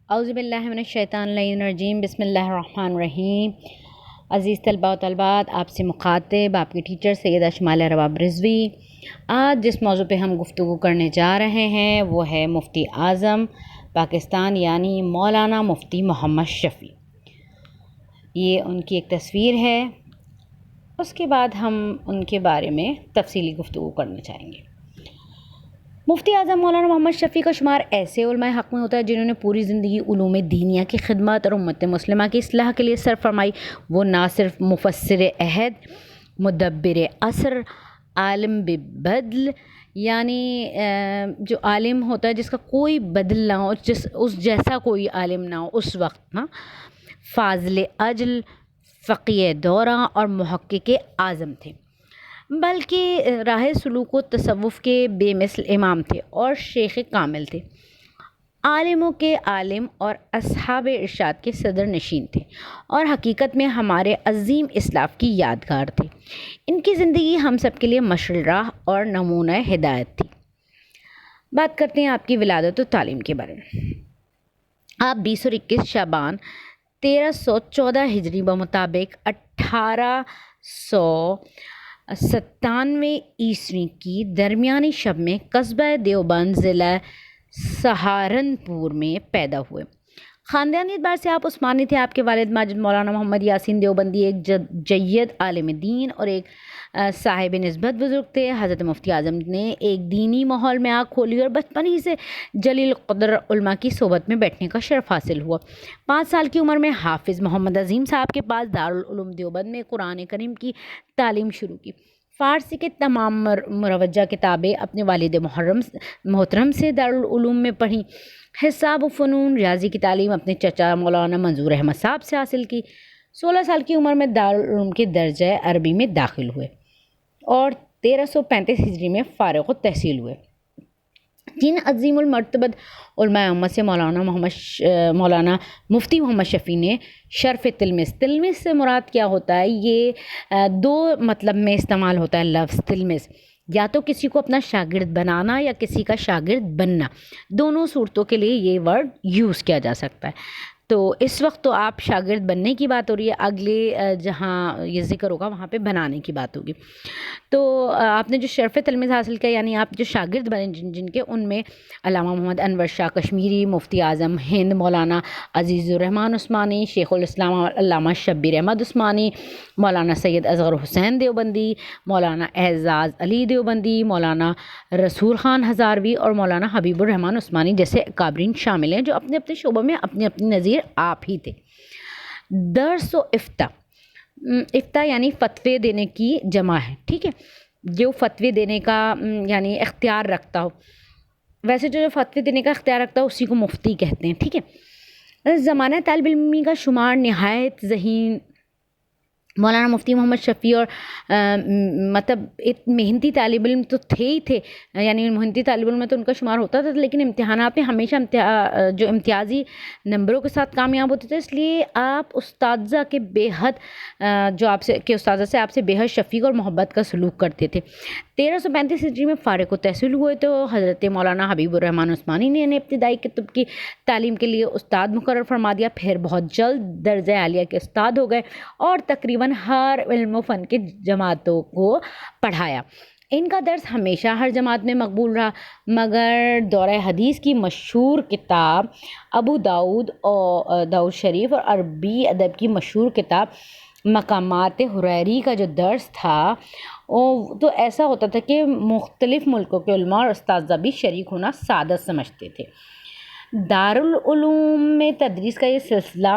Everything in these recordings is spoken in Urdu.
اعوذ باللہ من الشیطان اللعین الرجیم، بسم اللہ الرحمن الرحیم۔ عزیز طلباء و طالبات، آپ سے مخاطب آپ کی ٹیچر سیدہ شمالیہ رواب رضوی۔ آج جس موضوع پہ ہم گفتگو کرنے جا رہے ہیں وہ ہے مفتی اعظم پاکستان یعنی مولانا مفتی محمد شفیع۔ یہ ان کی ایک تصویر ہے، اس کے بعد ہم ان کے بارے میں تفصیلی گفتگو کرنا چاہیں گے۔ مفتی اعظم مولانا محمد شفیع کا شمار ایسے علماء حق میں ہوتا ہے جنہوں نے پوری زندگی علوم دینیہ کی خدمت اور امت مسلمہ کی اصلاح کے لیے صرف فرمائی۔ وہ نہ صرف مفسر عہد، مدبر عصر، عالم ببدل یعنی جو عالم ہوتا ہے جس کا کوئی بدل نہ ہو، اس جیسا کوئی عالم نہ ہو اس وقت نا، فاضل اجل، فقیہ دورہ اور محقق اعظم تھے، بلکہ راہ سلوک و تصوف کے بے مثل امام تھے اور شیخ کامل تھے، عالموں کے عالم اور اصحاب ارشاد کے صدر نشین تھے اور حقیقت میں ہمارے عظیم اسلاف کی یادگار تھے۔ ان کی زندگی ہم سب کے لیے مشعل راہ اور نمونہ ہدایت تھی۔ بات کرتے ہیں آپ کی ولادت و تعلیم کے بارے میں۔ آپ 20 اور 21 شعبان 1314 ہجری بمطابق 1897 عیسوی کی درمیانی شب میں قصبہ دیوبند ضلع سہارنپور میں پیدا ہوئے۔ خاندانی اعتبار سے آپ عثمانی تھے۔ آپ کے والد ماجد مولانا محمد یاسین دیوبندی ایک جید عالم دین اور ایک صاحب نسبت بزرگ تھے۔ حضرت مفتی اعظم نے ایک دینی ماحول میں آنکھ کھولی اور بچپن ہی سے جلیل قدر علماء کی صحبت میں بیٹھنے کا شرف حاصل ہوا۔ 5 سال کی عمر میں حافظ محمد عظیم صاحب کے پاس دارالعلوم دیوبند میں قرآن کریم کی تعلیم شروع کی۔ فارسی کے تمام مروجہ کتابیں اپنے والد محترم سے دارالعلوم میں پڑھیں۔ حساب و فنون، ریاضی کی تعلیم اپنے چچا مولانا منظور احمد صاحب سے حاصل کی۔ 16 سال کی عمر میں دارالعلوم کے درجہ عربی میں داخل ہوئے اور 1335 ہجری میں فارغ التحصیل ہوئے۔ جن عظیم المرتبت علماء امت سے مولانا مفتی محمد شفیع نے شرف تلمس سے مراد کیا ہوتا ہے؟ یہ 2 مطلب میں استعمال ہوتا ہے لفظ تلمس، یا تو کسی کو اپنا شاگرد بنانا یا کسی کا شاگرد بننا، دونوں صورتوں کے لیے یہ ورڈ یوز کیا جا سکتا ہے۔ تو اس وقت تو آپ شاگرد بننے کی بات ہو رہی ہے، اگلے جہاں یہ ذکر ہوگا وہاں پہ بنانے کی بات ہوگی۔ تو آپ نے جو شرف تلمذ حاصل کیا یعنی آپ جو شاگرد بنے جن کے، ان میں علامہ محمد انور شاہ کشمیری، مفتی اعظم ہند مولانا عزیز الرحمن عثمانی، شیخ الاسلام علامہ شبیر احمد عثمانی، مولانا سید اصغر حسین دیوبندی، مولانا اعزاز علی دیوبندی، مولانا رسول خان ہزاروی اور مولانا حبیب الرحمن عثمانی جیسے اکابرین شامل ہیں جو اپنے اپنے شعبوں میں اپنی اپنی نظیر آپ ہی تھے۔ درس و افتاء یعنی فتوے دینے کی جمع ہے، ٹھیک ہے، جو فتوے دینے کا یعنی اختیار رکھتا ہو، ویسے جو فتوے دینے کا اختیار رکھتا ہو اسی کو مفتی کہتے ہیں، ٹھیک ہے۔ زمانہ طالب علمی کا شمار نہایت ذہین مولانا مفتی محمد شفیع اور مطلب ایک محنتی طالب علم تو تھے ہی تھے، یعنی محنتی طالب علم میں تو ان کا شمار ہوتا تھا، لیکن امتحانات میں ہمیشہ جو امتیازی نمبروں کے ساتھ کامیاب ہوتے تھے، اس لیے آپ اساتذہ کے بے حد جو آپ سے استاذہ سے آپ سے بے حد شفیق اور محبت کا سلوک کرتے تھے۔ 1335 ہجری میں فارغ التحصیل ہوئے تو حضرت مولانا حبیب الرحمن عثمانی نے انہیں ابتدائی کتب کی تعلیم کے لیے استاد مقرر فرما دیا۔ پھر بہت جلد درجہ عالیہ کے استاد ہو گئے اور تقریباً ہر علم و فن کے جماعتوں کو پڑھایا۔ ان کا درس ہمیشہ ہر جماعت میں مقبول رہا، مگر دورہ حدیث کی مشہور کتاب ابو داؤد شریف اور عربی ادب کی مشہور کتاب مقامات حریری کا جو درس تھا تو ایسا ہوتا تھا کہ مختلف ملکوں کے علماء اور اساتذہ بھی شریک ہونا سعادت سمجھتے تھے۔ دارالعلوم میں تدریس کا یہ سلسلہ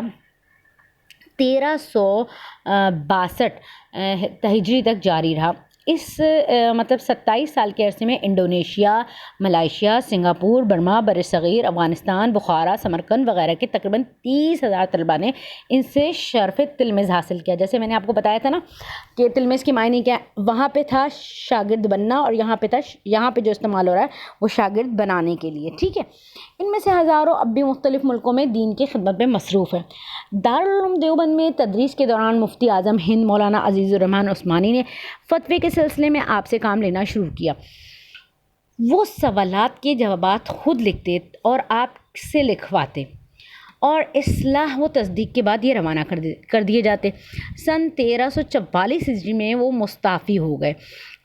1362 ہجری تک جاری رہا۔ اس 27 سال کے عرصے میں انڈونیشیا، ملائیشیا، سنگاپور، برما، برصغیر، افغانستان، بخارا، سمرقند وغیرہ کے تقریباً 30,000 طلباء نے ان سے شرف تلمذ حاصل کیا۔ جیسے میں نے آپ کو بتایا تھا نا کہ تلمذ کی معنی کیا، وہاں پہ تھا شاگرد بننا اور یہاں پہ جو استعمال ہو رہا ہے وہ شاگرد بنانے کے لیے، ٹھیک ہے۔ ان میں سے ہزاروں اب بھی مختلف ملکوں میں دین کی خدمت میں مصروف ہیں۔ دارالعلوم دیوبند میں تدریس کے دوران مفتی اعظم ہند مولانا عزیز الرحمن عثمانی نے فتوے کے سلسلے میں آپ سے کام لینا شروع کیا۔ وہ سوالات کے جوابات خود لکھتے اور آپ سے لکھواتے اور اصلاح و تصدیق کے بعد یہ روانہ کر دیے جاتے۔ سن 1344 ہجری میں وہ مستعفی ہو گئے۔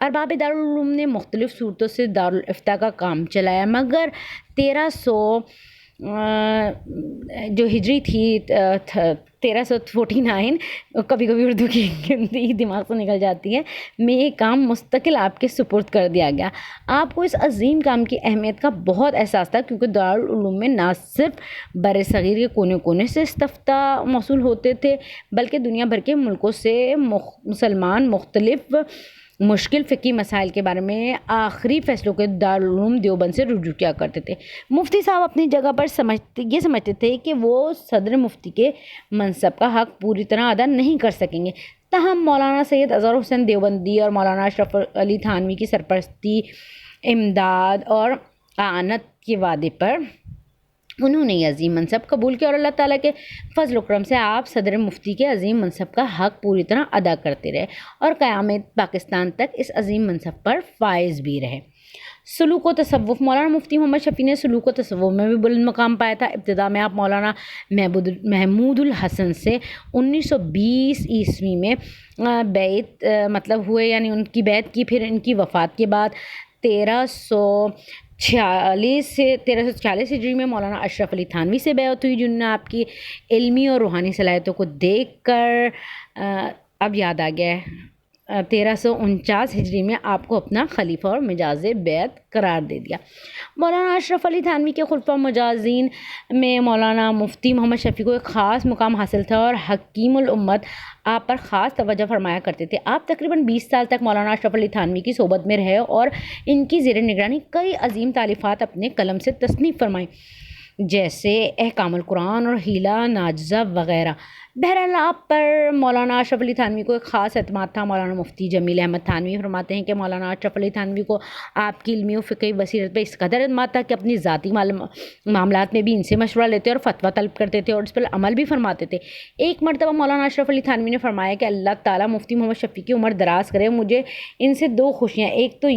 ارباب دارالعلوم نے مختلف صورتوں سے دارالافتاء کا کام چلایا، مگر 1300 جو ہجری تھی 1349، کبھی کبھی اردو کی گنتی دماغ سے نکل جاتی ہے، میں یہ کام مستقل آپ کے سپرد کر دیا گیا۔ آپ کو اس عظیم کام کی اہمیت کا بہت احساس تھا، کیونکہ دارالعلوم میں نہ صرف بر صغیر کے کونے کونے سے استفتاء موصول ہوتے تھے، بلکہ دنیا بھر کے ملکوں سے مسلمان مختلف مشکل فقہی مسائل کے بارے میں آخری فیصلوں کے دارالعلوم دیوبند سے رجوع کیا کرتے تھے۔ مفتی صاحب اپنی جگہ پر یہ سمجھتے تھے کہ وہ صدر مفتی کے منصب کا حق پوری طرح ادا نہیں کر سکیں گے، تاہم مولانا سید اظہر حسین دیوبندی اور مولانا اشرف علی تھانوی کی سرپرستی، امداد اور اعانت کے وعدے پر انہوں نے یہ عظیم منصب قبول کیا، اور اللہ تعالیٰ کے فضل و کرم سے آپ صدر مفتی کے عظیم منصب کا حق پوری طرح ادا کرتے رہے اور قیامت پاکستان تک اس عظیم منصب پر فائز بھی رہے۔ سلوک و تصوف۔ مولانا مفتی محمد شفیع نے سلوک و تصوف میں بھی بلند مقام پایا تھا۔ ابتدا میں آپ مولانا محمود الحسن سے 1920 عیسوی میں بیعت ہوئے، یعنی ان کی بیعت کی۔ پھر ان کی وفات کے بعد 1346 ہجری میں مولانا اشرف علی تھانوی سے بیعت ہوئی، جنہوں نے آپ کی علمی اور روحانی صلاحیتوں کو دیکھ کر اب یاد آ گیا ہے 1349 ہجری میں آپ کو اپنا خلیفہ اور مجاز بیعت قرار دے دیا۔ مولانا اشرف علی تھانوی کے خلفاء مجازین میں مولانا مفتی محمد شفیع کو ایک خاص مقام حاصل تھا اور حکیم الامت آپ پر خاص توجہ فرمایا کرتے تھے۔ آپ تقریباً 20 سال تک مولانا اشرف علی تھانوی کی صحبت میں رہے اور ان کی زیر نگرانی کئی عظیم تالیفات اپنے قلم سے تصنیف فرمائیں، جیسے احکام القرآن اور حیلہ ناجزہ وغیرہ۔ بہرحال آپ پر مولانا اشرف علی تھانوی کو ایک خاص اعتماد تھا۔ مولانا مفتی جمیل احمد تھانوی فرماتے ہیں کہ مولانا اشرف علی تھانوی کو آپ کی علمی و فقہی بصیرت پہ اس قدر اعتماد تھا کہ اپنی ذاتی معاملات میں بھی ان سے مشورہ لیتے اور فتویٰ طلب کرتے تھے اور اس پر عمل بھی فرماتے تھے۔ ایک مرتبہ مولانا اشرف علی تھانوی نے فرمایا کہ اللہ تعالیٰ مفتی محمد شفیع کی عمر دراز کرے، مجھے ان سے 2 خوشیاں، ایک تو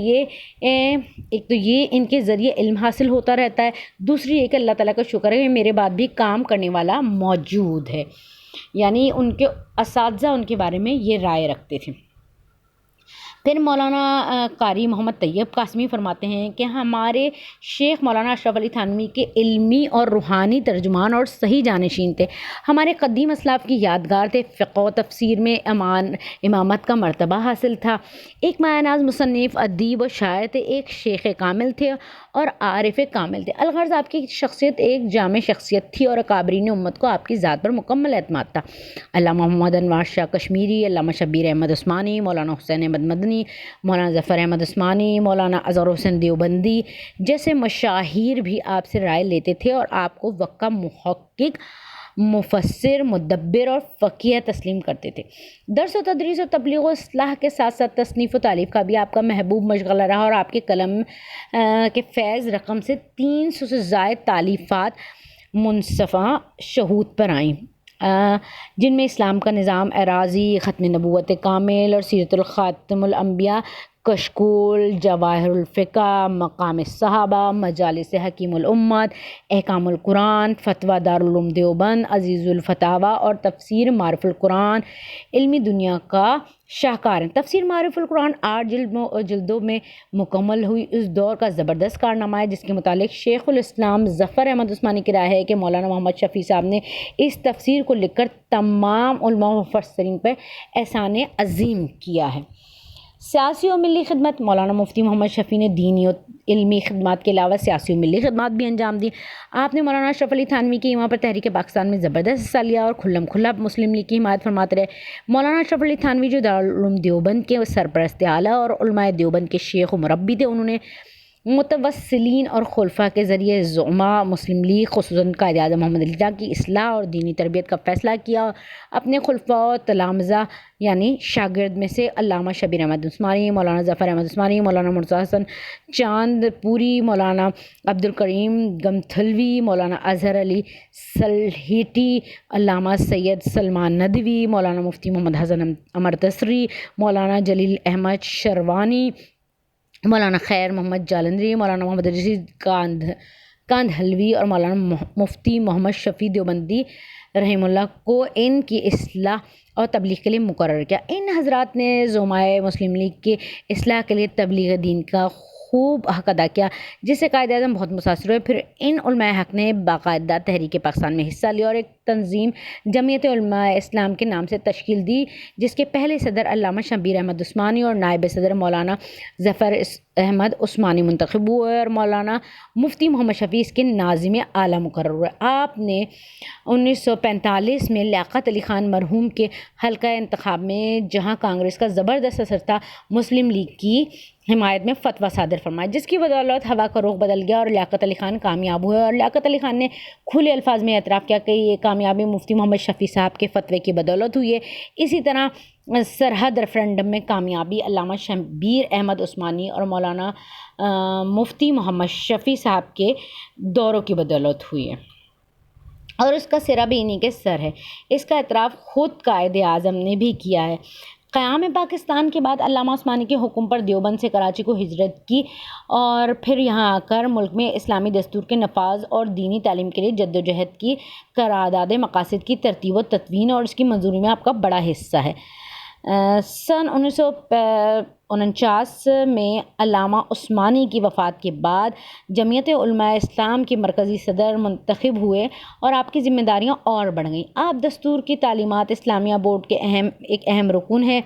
یہ ان کے ذریعے علم حاصل ہوتا رہتا ہے، دوسری یہ کہ اللہ تعالیٰ کا شکر ہے کہ میرے بعد بھی کام کرنے والا موجود ہے۔ یعنی ان کے اساتذہ ان کے بارے میں یہ رائے رکھتے تھے۔ پھر مولانا قاری محمد طیب قاسمی فرماتے ہیں کہ ہمارے شیخ مولانا اشرف علی تھانوی کے علمی اور روحانی ترجمان اور صحیح جانشین تھے، ہمارے قدیم اسلاف کی یادگار تھے، فقہ و تفسیر میں امامت کا مرتبہ حاصل تھا، ایک مایہ ناز مصنف، ادیب و شاعر تھے، ایک شیخ کامل تھے اور عارف کامل تھے۔ الغرض آپ کی شخصیت ایک جامع شخصیت تھی اور اکابرین امت کو آپ کی ذات پر مکمل اعتماد تھا۔ علامہ محمد انوار شاہ کشمیری، علامہ شبیر احمد عثمانی، مولانا حسین احمد مدنی، مولانا ظفر احمد عثمانی، مولانا اظہر حسین دیوبندی جیسے مشاہیر بھی آپ سے رائے لیتے تھے اور آپ کو وقت کا محقق، مفسر، مدبر اور فقیہ تسلیم کرتے تھے۔ درس و تدریس و تبلیغ و اصلاح کے ساتھ ساتھ تصنیف و تالیف کا بھی آپ کا محبوب مشغلہ رہا اور آپ کے قلم کے فیض رقم سے 300 سے زائد تالیفات منصفہ شہود پر آئیں، جن میں اسلام کا نظام اعراضی، ختم نبوت کامل اور سیرت الخاتم الانبیاء، کشکول، جواہر الفقہ، مقام الصحابہ، مجالس حکیم الامت، احکام القرآن، فتویٰ دارالعلوم دیوبند، عزیز الفتاویٰ اور تفسیر معارف القرآن علمی دنیا کا شاہکار ہیں۔ تفسیر معارف القرآن 8 جلدوں میں مکمل ہوئی، اس دور کا زبردست کارنامہ ہے، جس کے متعلق شیخ الاسلام ظفر احمد عثمانی کی رائے ہے کہ مولانا محمد شفیع صاحب نے اس تفسیر کو لکھ کر تمام علماء و مفسرین پر احسان عظیم کیا ہے۔ سیاسی و ملی خدمت۔ مولانا مفتی محمد شفیع نے دینی و علمی خدمات کے علاوہ سیاسی و ملی خدمات بھی انجام دی۔ آپ نے مولانا اشرف علی تھانوی کی ایما پر تحریک پاکستان میں زبردست حصہ لیا اور کھلم کھلا مسلم لیگ کی حمایت فرماتے رہے۔ مولانا اشرف علی تھانوی جو دارالعلوم دیوبند کے سرپرست اعلیٰ اور علماء دیوبند کے شیخ و مربی تھے، انہوں نے متوسلین اور خلفاء کے ذریعے زعماء مسلم لیگ خصوصاً قائد اعظم محمد علی جناح کی اصلاح اور دینی تربیت کا فیصلہ کیا۔ اپنے خلفاء و تلامذہ یعنی شاگرد میں سے علامہ شبیر احمد عثمانی، مولانا ظفر احمد عثمانی، مولانا مرتضیٰ حسن چاند پوری، مولانا عبدالکریم گمتھلوی، مولانا اظہر علی سلہیٹی، علامہ سید سلمان ندوی، مولانا مفتی محمد حسن امرتسری، مولانا جلیل احمد شروانی، مولانا خیر محمد جالندری، مولانا محمد رشید کاندھلوی اور مولانا مفتی محمد شفیع دیوبندی رحمہ اللہ کو ان کی اصلاح اور تبلیغ کے لیے مقرر کیا۔ ان حضرات نے زعمائے مسلم لیگ کے اصلاح کے لیے تبلیغ دین کا خوب حق ادا کیا، جس سے قائد اعظم بہت متاثر ہوئے۔ پھر ان علماء حق نے باقاعدہ تحریک پاکستان میں حصہ لیا اور ایک تنظیم جمعیت علماء اسلام کے نام سے تشکیل دی، جس کے پہلے صدر علامہ شبیر احمد عثمانی اور نائب صدر مولانا ظفر احمد عثمانی منتخب ہوئے اور مولانا مفتی محمد شفیع اس کے ناظم اعلیٰ مقرر ہوئے۔ آپ نے 1945 میں لیاقت علی خان مرحوم کے حلقہ انتخاب میں، جہاں کانگریس کا زبردست اثر تھا، مسلم لیگ کی حمایت میں فتویٰ صادر فرمایا، جس کی بدولت ہوا کا رخ بدل گیا اور لیاقت علی خان کامیاب ہوئے۔ اور لیاقت علی خان نے کھلے الفاظ میں اعتراف کیا کہ یہ کامیابی مفتی محمد شفیع صاحب کے فتوے کی بدولت ہوئی ہے۔ اسی طرح سرحد ریفرنڈم میں کامیابی علامہ شبیر احمد عثمانی اور مولانا مفتی محمد شفیع صاحب کے دوروں کی بدولت ہوئی ہے، اور اس کا سرا بھی انہی کے سر ہے۔ اس کا اعتراف خود قائد اعظم نے بھی کیا ہے۔ قیام پاکستان کے بعد علامہ عثمانی کے حکم پر دیوبند سے کراچی کو ہجرت کی اور پھر یہاں آ کر ملک میں اسلامی دستور کے نفاذ اور دینی تعلیم کے لیے جدوجہد کی۔ قرارداد مقاصد کی ترتیب و تدوین اور اس کی منظوری میں آپ کا بڑا حصہ ہے۔ سن 1949 میں علامہ عثمانی کی وفات کے بعد جمعیت علماء اسلام کے مرکزی صدر منتخب ہوئے اور آپ کی ذمہ داریاں اور بڑھ گئیں۔ آپ دستور کی تعلیمات اسلامیہ بورڈ کے ایک اہم رکن ہیں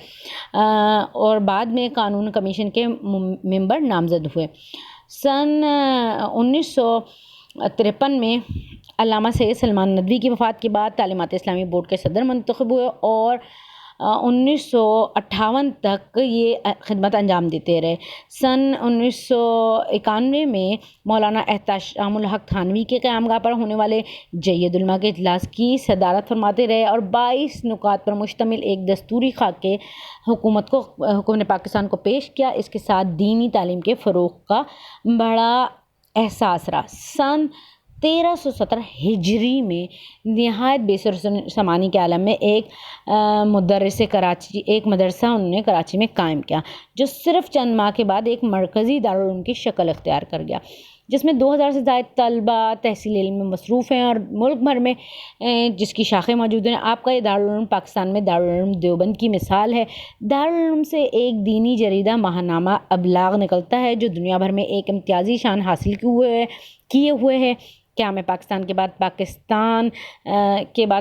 اور بعد میں قانون کمیشن کے ممبر نامزد ہوئے۔ سن 1953 میں علامہ سید سلمان ندوی کی وفات کے بعد تعلیمات اسلامی بورڈ کے صدر منتخب ہوئے اور 1958 تک یہ خدمت انجام دیتے رہے۔ سن 1991 میں مولانا احتشام الحق تھانوی کے قیامگاہ پر ہونے والے جید علماء کے اجلاس کی صدارت فرماتے رہے اور 22 نکات پر مشتمل ایک دستوری خاکے حکومت نے پاکستان کو پیش کیا۔ اس کے ساتھ دینی تعلیم کے فروغ کا بڑا احساس رہا۔ سن 1317 ہجری میں نہایت بے سر سمانی کے عالم میں ایک مدرسہ انہوں نے کراچی میں قائم کیا، جو صرف چند ماہ کے بعد ایک مرکزی دارالعلوم کی شکل اختیار کر گیا، جس میں 2000 سے زائد طلبہ تحصیل علم میں مصروف ہیں اور ملک بھر میں جس کی شاخیں موجود ہیں۔ آپ کا یہ دارالعلوم پاکستان میں دارالعلوم دیوبند کی مثال ہے۔ دارالعلوم سے ایک دینی جریدہ ماہنامہ ابلاغ نکلتا ہے، جو دنیا بھر میں ایک امتیازی شان حاصل کیے ہوئے ہے۔ قیام پاکستان کے بعد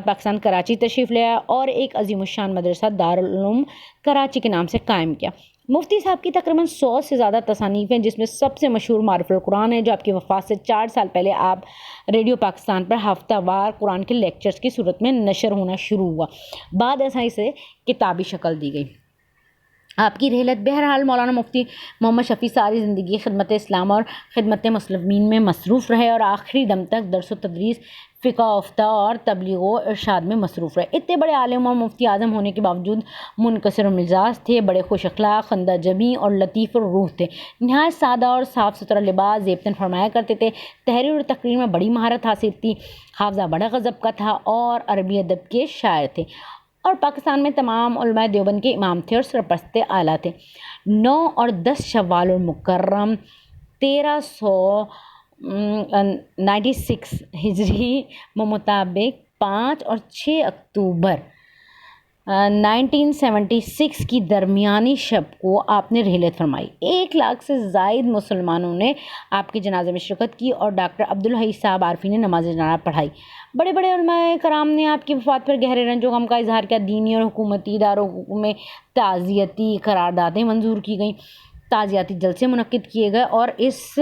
پاکستان کراچی تشریف لے آیا اور ایک عظیم الشان مدرسہ دارالعلوم کراچی کے نام سے قائم کیا۔ مفتی صاحب کی تقریباً 100 سے زیادہ تصانیف ہیں، جس میں سب سے مشہور معارف القرآن ہے، جو آپ کی وفات سے 4 سال پہلے آپ ریڈیو پاکستان پر ہفتہ وار قرآن کے لیکچرز کی صورت میں نشر ہونا شروع ہوا، بعد ایسا اسے کتابی شکل دی گئی۔ آپ کی رحلت بہرحال مولانا مفتی محمد شفیع ساری زندگی خدمت اسلام اور خدمت مسلمین میں مصروف رہے اور آخری دم تک درس و تدریس، فقہ و افتاء اور تبلیغ و ارشاد میں مصروف رہے۔ اتنے بڑے عالم اور مفتی اعظم ہونے کے باوجود منکسر المزاج تھے، بڑے خوش اخلاق، خندہ جبیں اور لطیف الروح تھے۔ نہایت سادہ اور صاف ستھرا لباس زیبتاً فرمایا کرتے تھے۔ تحریر اور تقریر میں بڑی مہارت حاصل تھی۔ حافظہ بڑا غضب کا تھا اور عربی ادب کے شاعر تھے اور پاکستان میں تمام علماء دیوبند کے امام تھے اور سرپرست اعلیٰ تھے۔ 9 اور 10 شوال المکرم 1396 ہجری مطابق 5 اور 6 اکتوبر 1976 کی درمیانی شب کو آپ نے رحلت فرمائی۔ 1 لاکھ سے زائد مسلمانوں نے آپ کے جنازے میں شرکت کی اور ڈاکٹر عبدالحی صاحب عارفی نے نماز جنازہ پڑھائی۔ بڑے بڑے علماء کرام نے آپ کی وفات پر گہرے رنج و غم کا اظہار کیا۔ دینی اور حکومتی اداروں میں تعزیتی قراردادیں منظور کی گئیں، تعزیتی جلسے منعقد کیے گئے اور اس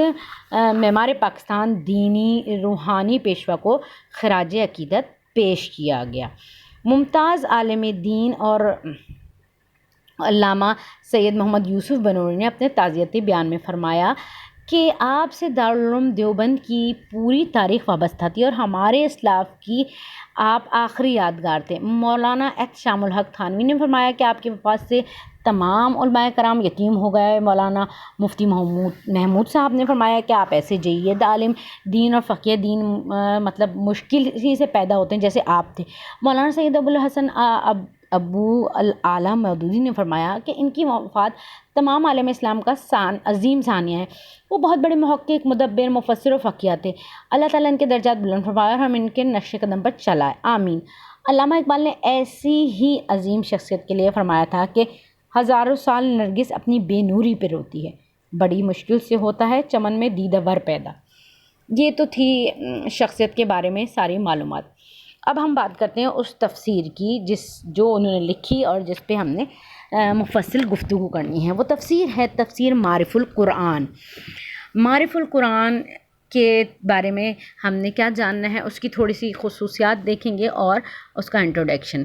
معمار پاکستان دینی روحانی پیشوا کو خراج عقیدت پیش کیا گیا۔ ممتاز عالم دین اور علامہ سید محمد یوسف بنوری نے اپنے تعزیتی بیان میں فرمایا کہ آپ سے دارالعلوم دیوبند کی پوری تاریخ وابستہ تھی اور ہمارے اسلاف کی آپ آخری یادگار تھے۔ مولانا احتشام الحق تھانوی نے فرمایا کہ آپ کی وفات سے تمام علماء کرام یتیم ہو گئے۔ مولانا مفتی محمود صاحب نے فرمایا کہ آپ ایسے جید عالم دین اور فقیہ دین مشکل ہی سے پیدا ہوتے ہیں جیسے آپ تھے۔ مولانا سید ابوالحسن ابو الاعلیٰ مودودی نے فرمایا کہ ان کی وفات تمام عالم اسلام کا عظیم ثانیہ ہے۔ وہ بہت بڑے محقق، مدبر، مفسر و فقیہ تھے۔ اللہ تعالیٰ ان کے درجات بلند فرمائے اور ہم ان کے نقش قدم پر چلائے، آمین۔ علامہ اقبال نے ایسی ہی عظیم شخصیت کے لیے فرمایا تھا کہ ہزاروں سال نرگس اپنی بے نوری پہ روتی ہے، بڑی مشکل سے ہوتا ہے چمن میں دیدہ ور پیدا۔ یہ تو تھی شخصیت کے بارے میں ساری معلومات۔ اب ہم بات کرتے ہیں اس تفسیر کی جو انہوں نے لکھی اور جس پہ ہم نے مفصل گفتگو کرنی ہے۔ وہ تفسیر ہے تفسیر معارف القرآن۔ معارف القرآن کے بارے میں ہم نے کیا جاننا ہے، اس کی تھوڑی سی خصوصیات دیکھیں گے اور اس کا انٹروڈکشن۔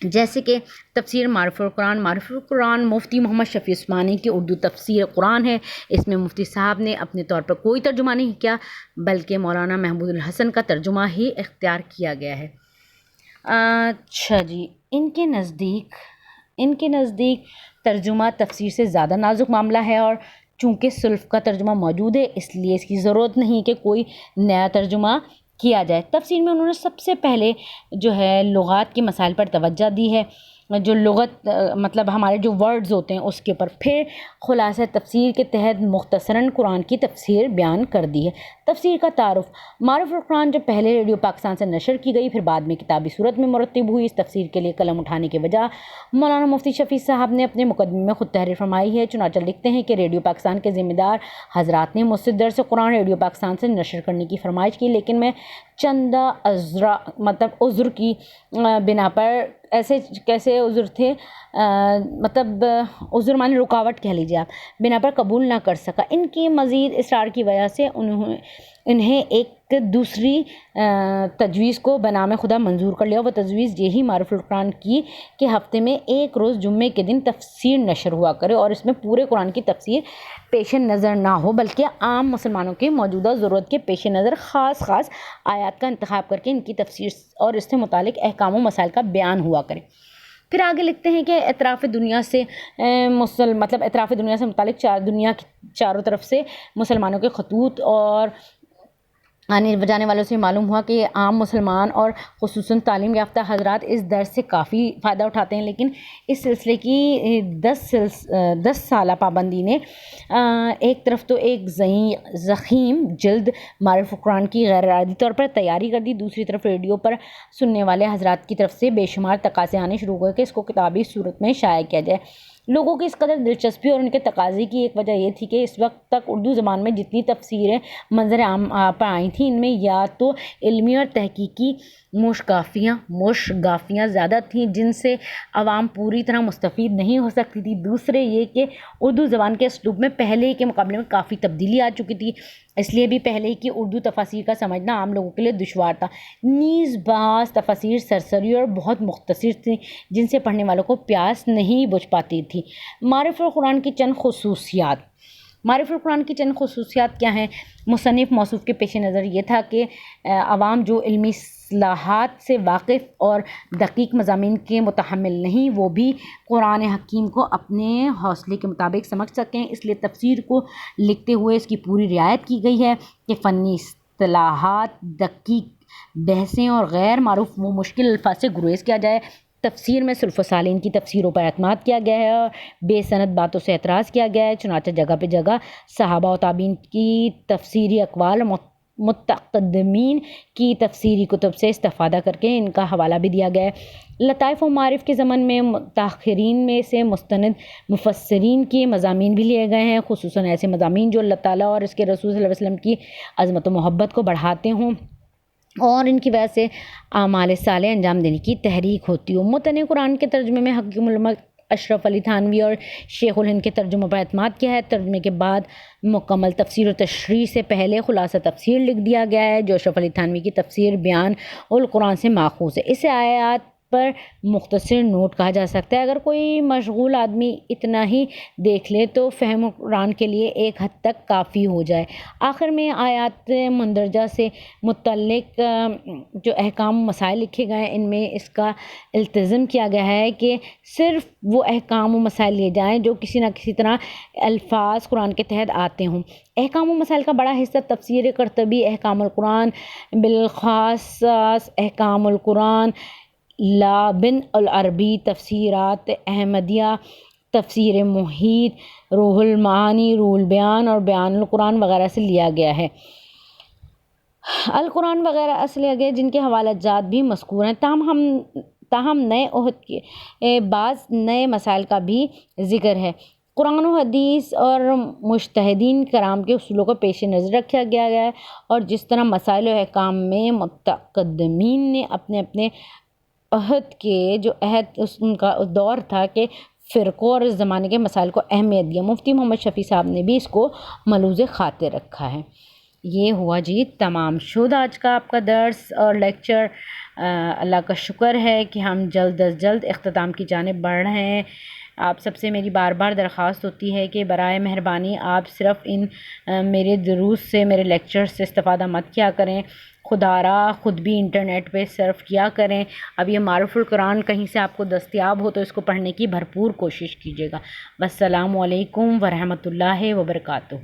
جیسے کہ تفسیر معارف القرآن مفتی محمد شفیع عثمانی کی اردو تفسیر قرآن ہے۔ اس میں مفتی صاحب نے اپنے طور پر کوئی ترجمہ نہیں کیا بلکہ مولانا محمود الحسن کا ترجمہ ہی اختیار کیا گیا ہے۔ اچھا جی، ان کے نزدیک ترجمہ تفسیر سے زیادہ نازک معاملہ ہے، اور چونکہ سلف کا ترجمہ موجود ہے اس لیے اس کی ضرورت نہیں کہ کوئی نیا ترجمہ کیا جائے۔ تفسیر میں انہوں نے سب سے پہلے جو ہے لغات کے مسائل پر توجہ دی ہے، جو لغت مطلب ہمارے جو ورڈز ہوتے ہیں اس کے اوپر، پھر خلاصہ تفسیر کے تحت مختصراً قرآن کی تفسیر بیان کر دی ہے۔ تفسیر کا تعارف۔ معارف القرآن جو پہلے ریڈیو پاکستان سے نشر کی گئی، پھر بعد میں کتابی صورت میں مرتب ہوئی۔ اس تفسیر کے لیے قلم اٹھانے کی وجہ مولانا مفتی شفیع صاحب نے اپنے مقدمے میں خود تحریر فرمائی ہے۔ چنانچہ لکھتے ہیں کہ ریڈیو پاکستان کے ذمہ دار حضرات نے مجھ سے درس قرآن ریڈیو پاکستان سے نشر کرنے کی فرمائش کی، لیکن میں چندہ عذر کی بنا پر، ایسے کیسے عذر تھے، مطلب عذر معنی رکاوٹ کہہ لیجیے آپ، بنا پر قبول نہ کر سکا۔ ان کی مزید اصرار کی وجہ سے انہیں ایک دوسری تجویز کو بنام خدا منظور کر لیا۔ وہ تجویز یہی معارف القرآن کی کہ ہفتے میں ایک روز جمعے کے دن تفسیر نشر ہوا کرے اور اس میں پورے قرآن کی تفسیر پیش نظر نہ ہو بلکہ عام مسلمانوں کی موجودہ ضرورت کے پیش نظر خاص آیات کا انتخاب کر کے ان کی تفسیر اور اس سے متعلق احکام و مسائل کا بیان ہوا کرے۔ پھر آگے لکھتے ہیں کہ اطراف دنیا سے متعلق دنیا کی چاروں طرف سے مسلمانوں کے خطوط اور آنے جانے والوں سے معلوم ہوا کہ عام مسلمان اور خصوصاً تعلیم یافتہ حضرات اس درس سے کافی فائدہ اٹھاتے ہیں، لیکن اس سلسلے کی 10 سالہ پابندی نے ایک طرف تو ایک ضخیم جلد معارف قرآن کی غیر ارادی طور پر تیاری کر دی، دوسری طرف ریڈیو پر سننے والے حضرات کی طرف سے بے شمار تقاضے آنے شروع ہوئے کہ اس کو کتابی صورت میں شائع کیا جائے۔ لوگوں کی اس قدر دلچسپی اور ان کے تقاضے کی ایک وجہ یہ تھی کہ اس وقت تک اردو زبان میں جتنی تفسیریں منظر عام پر آئی تھیں ان میں یا تو علمی اور تحقیقی مشگافیاں زیادہ تھیں جن سے عوام پوری طرح مستفید نہیں ہو سکتی تھی، دوسرے یہ کہ اردو زبان کے اسلوب میں پہلے کے مقابلے میں کافی تبدیلی آ چکی تھی، اس لیے بھی پہلے کی اردو تفاسیر کا سمجھنا عام لوگوں کے لیے دشوار تھا۔ نیز بعض تفاسیر سرسری اور بہت مختصر تھیں جن سے پڑھنے والوں کو پیاس نہیں بجھ پاتی تھی۔ معارف القرآن کی چند خصوصیات کیا ہیں؟ مصنف موصوف کے پیش نظر یہ تھا کہ عوام جو علمی اصطلاحات سے واقف اور دقیق مضامین کے متحمل نہیں، وہ بھی قرآن حکیم کو اپنے حوصلے کے مطابق سمجھ سکیں، اس لیے تفسیر کو لکھتے ہوئے اس کی پوری رعایت کی گئی ہے کہ فنی اصطلاحات، دقیق بحثیں اور غیر معروف و مشکل الفاظ سے گریز کیا جائے۔ تفسیر میں سلف و صالحین کی تفسیروں پر اعتماد کیا گیا ہے اور بے سند باتوں سے اعتراض کیا گیا ہے، چنانچہ جگہ پہ جگہ صحابہ و تابعین کی تفسیری اقوال اور متقدمین کی تفسیری کتب سے استفادہ کر کے ان کا حوالہ بھی دیا گیا ہے۔ لطائف و معارف کے زمن میں متاخرین میں سے مستند مفسرین کے مضامین بھی لیے گئے ہیں، خصوصاً ایسے مضامین جو اللہ تعالیٰ اور اس کے رسول صلی اللہ علیہ وسلم کی عظمت و محبت کو بڑھاتے ہوں اور ان کی وجہ سے اعمال صالح انجام دینے کی تحریک ہوتی ہو۔ متن قرآن کے ترجمے میں حکیم الامت اشرف علی تھانوی اور شیخ الہند کے ترجموں پر اعتماد کیا ہے۔ ترجمے کے بعد مکمل تفسیر و تشریح سے پہلے خلاصہ تفسیر لکھ دیا گیا ہے جو اشرف علی تھانوی کی تفسیر بیان القرآن سے ماخوذ ہے۔ اسے آیات پر مختصر نوٹ کہا جا سکتا ہے۔ اگر کوئی مشغول آدمی اتنا ہی دیکھ لے تو فہم قرآن کے لیے ایک حد تک کافی ہو جائے۔ آخر میں آیات مندرجہ سے متعلق جو احکام مسائل لکھے گئے ہیں ان میں اس کا التزام کیا گیا ہے کہ صرف وہ احکام و مسائل لیے جائیں جو کسی نہ کسی طرح الفاظ قرآن کے تحت آتے ہوں۔ احکام و مسائل کا بڑا حصہ تفسیر قرطبی، احکام القرآن بالخاص، احکام القرآن لابن العربی، تفسیرات احمدیہ، تفسیر محیط، روح المعانی، روح البیان اور بیان القرآن وغیرہ سے لیا گیا ہے۔ القرآن وغیرہ اصل گئے جن کے حوالہ جات بھی مذکور ہیں، تاہم نئے عہد کے بعض نئے مسائل کا بھی ذکر ہے۔ قرآن و حدیث اور مجتہدین کرام کے اصولوں کو پیش نظر رکھا گیا ہے، اور جس طرح مسائل و احکام میں متقدمین نے اپنے اپنے عہد کے جو عہد ان کا دور تھا کہ فرقوں اور اس زمانے کے مسائل کو اہمیت دیا، مفتی محمد شفیع صاحب نے بھی اس کو ملحوظ خاطر رکھا ہے۔ یہ ہوا جی تمام شد آج کا آپ کا درس اور لیکچر۔ اللہ کا شکر ہے کہ ہم جلد از جلد اختتام کی جانب بڑھ رہے ہیں۔ آپ سب سے میری بار بار درخواست ہوتی ہے کہ برائے مہربانی آپ صرف ان میرے دروس سے، میرے لیکچر سے استفادہ مت کیا کریں، خدا را خود بھی انٹرنیٹ پہ سرف کیا کریں۔ اب یہ معرف القرآن کہیں سے آپ کو دستیاب ہو تو اس کو پڑھنے کی بھرپور کوشش کیجیے گا۔ والسلام علیکم ورحمۃ اللہ وبرکاتہ۔